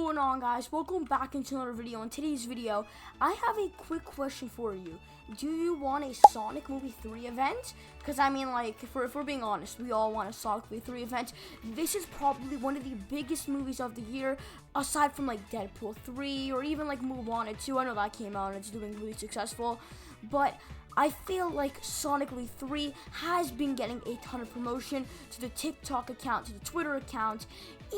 going on, guys? Welcome back into another video. In today's video, I have a quick question for you. Do you want a Sonic Movie 3 event? Because I mean, like, if we're being honest, we all want a Sonic Movie 3 event. This is probably one of the biggest movies of the year, aside from like Deadpool 3 or even like Mulan 2. I know that came out and it's doing really successful, but I feel like Sonic Movie 3 has been getting a ton of promotion to the TikTok account, to the Twitter account,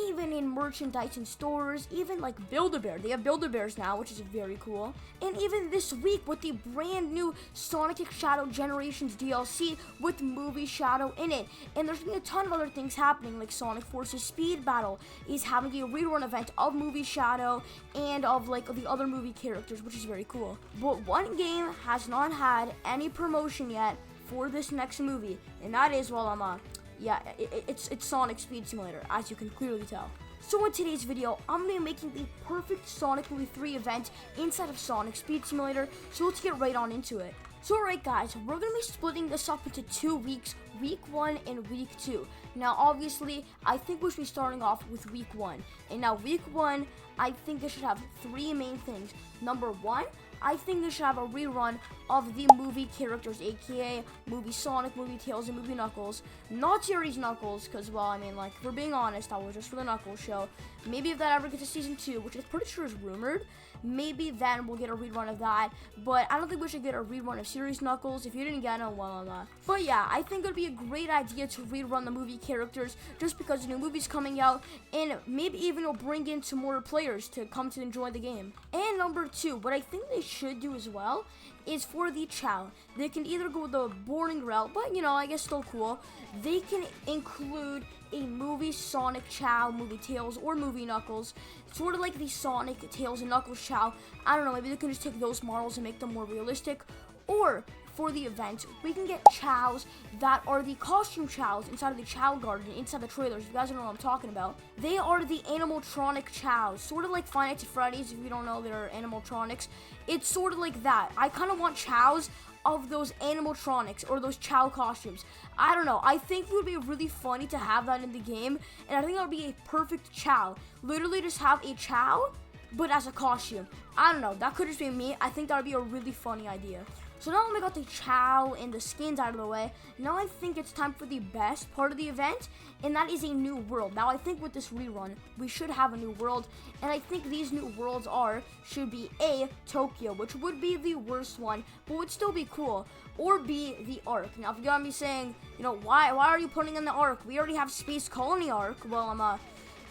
even in merchandise in stores, even like Build-A-Bear. They have Build-A-Bears now, which is very cool. And even this week with the brand new Sonic X Shadow Generations DLC with Movie Shadow in it. And there's been a ton of other things happening, like Sonic Forces Speed Battle is having a rerun event of Movie Shadow and of like the other movie characters, which is very cool. But one game has not had any promotion yet for this next movie, and that is, well, it's Sonic Speed Simulator, as you can clearly tell. So in today's video, I'm going to be making the perfect Sonic Movie 3 event inside of Sonic Speed Simulator, so let's get right on into it. So alright guys, we're going to be splitting this up into 2 weeks, week 1 and week 2. Now obviously, I think we should be starting off with week 1. And now week 1, I think it should have 3 main things. Number 1, I think they should have a rerun of the movie characters, aka movie Sonic, movie Tails, and movie Knuckles. Not series Knuckles, because, well, I mean, like, if we're being honest, that was just for the Knuckles show. Maybe if that ever gets to season 2, which I'm pretty sure is rumored, maybe then we'll get a rerun of that. But I don't think we should get a rerun of series Knuckles. If you didn't get it, well, But yeah, I think it would be a great idea to rerun the movie characters just because the new movie's coming out, and maybe even it'll bring in some more players to come to enjoy the game. And number 2, what I think they should do as well is for the Chow. They can either go the boring route, but, you know, I guess still cool. They can include a movie Sonic Chow, movie Tails, or movie Knuckles. Sort of like the Sonic, Tails, and Knuckles Chow. I don't know, maybe they can just take those models and make them more realistic. Or, for the event, we can get Chows that are the costume Chows inside of the Chow Garden, inside the trailers. You guys don't know what I'm talking about. They are the animatronic Chows, sort of like Five Nights at Freddy's. If you don't know, they're animatronics. It's sort of like that. I kind of want Chows of those animatronics or those Chow costumes. I don't know. I think it would be really funny to have that in the game, and I think that would be a perfect Chow. Literally just have a Chow, but as a costume. I don't know. That could just be me. I think that would be a really funny idea. So now that we got the Chow and the skins out of the way, now I think it's time for the best part of the event, and that is a new world. Now I think with this rerun, we should have a new world, and I think these new worlds should be A, Tokyo, which would be the worst one, but would still be cool, or B, the Ark. Now if you're gonna be saying, you know, why are you putting in the Ark? We already have Space Colony Ark. Well,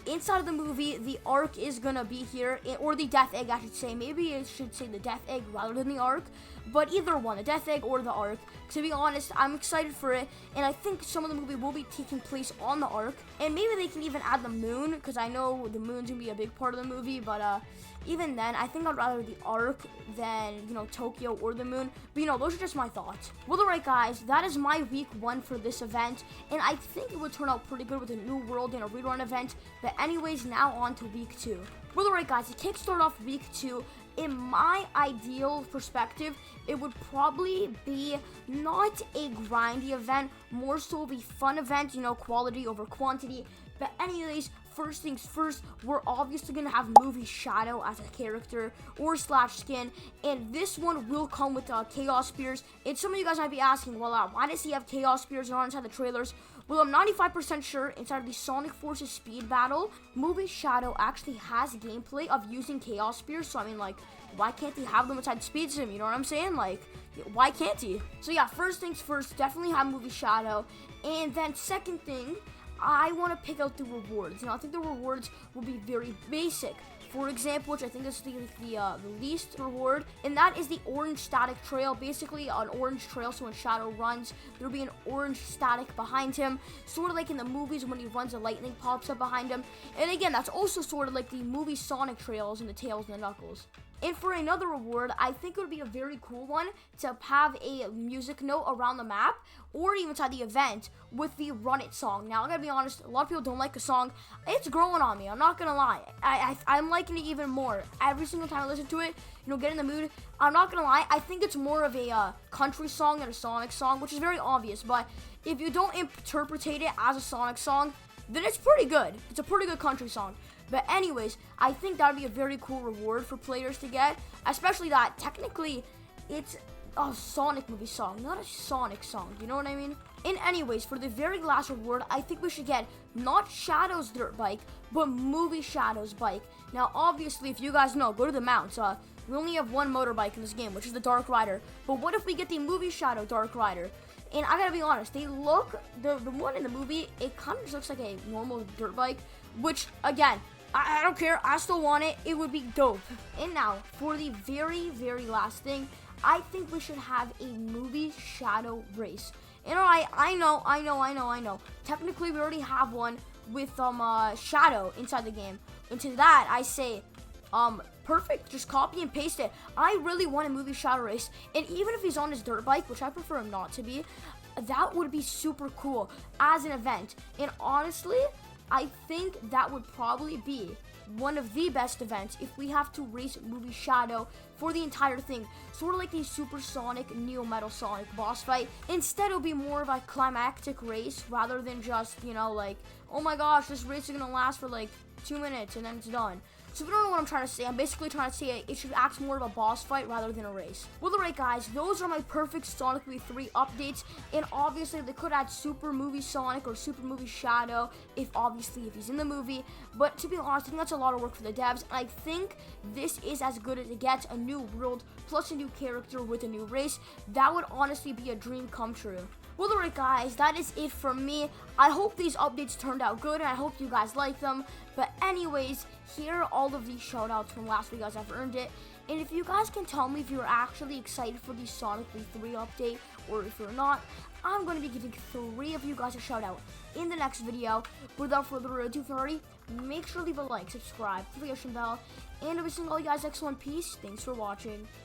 inside of the movie, the Ark is gonna be here, or the Death Egg, I should say. Maybe it should say the Death Egg rather than the Ark, but either one, the Death Egg or the Ark. To be honest, I'm excited for it, and I think some of the movie will be taking place on the Ark, and maybe they can even add the moon, because I know the moon's gonna be a big part of the movie, but even then, I think I'd rather the Ark than, you know, Tokyo or the moon. But, you know, those are just my thoughts. Well, alright, guys, that is my week 1 for this event, and I think it would turn out pretty good with a new world and a rerun event. But anyways, now on to week 2. Well, alright, guys, to kickstart off week 2, in my ideal perspective, it would probably be not a grindy event, more so a fun event, you know, quality over quantity. But anyways, first things first, we're obviously going to have Movie Shadow as a character or slash skin, and this one will come with Chaos Spears. And some of you guys might be asking, well, why does he have Chaos Spears on inside the trailers? Well, I'm 95% sure inside of the Sonic Forces Speed Battle, Movie Shadow actually has gameplay of using Chaos Spears, so I mean, like, why can't he have them inside Speed Sim, you know what I'm saying? Like, why can't he? So yeah, first things first, definitely have Movie Shadow, and then second thing, I want to pick out the rewards. You know, I think the rewards will be very basic. For example, which I think is the least reward, and that is the orange static trail. Basically, an orange trail, so when Shadow runs, there'll be an orange static behind him, sort of like in the movies when he runs, the lightning pops up behind him. And again, that's also sort of like the movie Sonic trails and the Tails and the Knuckles. And for another reward, I think it would be a very cool one to have a music note around the map or even inside the event with the Run It song. Now, I gotta be honest, a lot of people don't like the song. It's growing on me, I'm not gonna lie. I'm liking it even more. Every single time I listen to it, you know, get in the mood. I'm not gonna lie, I think it's more of a country song than a Sonic song, which is very obvious. But if you don't interpret it as a Sonic song, then it's pretty good. It's a pretty good country song. But anyways, I think that would be a very cool reward for players to get, especially that technically it's a Sonic movie song, not a Sonic song, you know what I mean? And anyways, for the very last reward, I think we should get not Shadow's dirt bike, but movie Shadow's bike. Now, obviously, if you guys know, go to the mounts. We only have one motorbike in this game, which is the Dark Rider. But what if we get the movie Shadow Dark Rider? And I gotta be honest, they look, the one in the movie, it kind of just looks like a normal dirt bike, which, again, I don't care, I still want it, it would be dope. And now, for the very, very last thing, I think we should have a movie Shadow race. And alright, I know. Technically, we already have one with Shadow inside the game. And to that, I say, perfect, just copy and paste it. I really want a movie Shadow race, and even if he's on his dirt bike, which I prefer him not to be, that would be super cool as an event. And honestly, I think that would probably be one of the best events if we have to race movie Shadow for the entire thing, sort of like the Supersonic Neo Metal Sonic boss fight. Instead, it'll be more of a climactic race rather than just, you know, like, oh my gosh, this race is gonna last for like 2 minutes and then it's done. So if you don't know what I'm trying to say, I'm basically trying to say it should act more of a boss fight rather than a race. Well, alright guys, those are my perfect Sonic Movie 3 updates, and obviously they could add Super Movie Sonic or Super Movie Shadow if he's in the movie, but to be honest, I think that's a lot of work for the devs, and I think this is as good as it gets, a new world plus a new character with a new race. That would honestly be a dream come true. Well, alright guys, that is it from me. I hope these updates turned out good, and I hope you guys like them. But anyways, here are all of these shoutouts from last week, guys. I've earned it. And if you guys can tell me if you're actually excited for the Sonic Movie 3 update, or if you're not, I'm going to be giving 3 of you guys a shoutout in the next video. Without further ado, if you're already, make sure to leave a like, subscribe, click the notification bell, and I'll be seeing all you guys next one. Peace. Thanks for watching.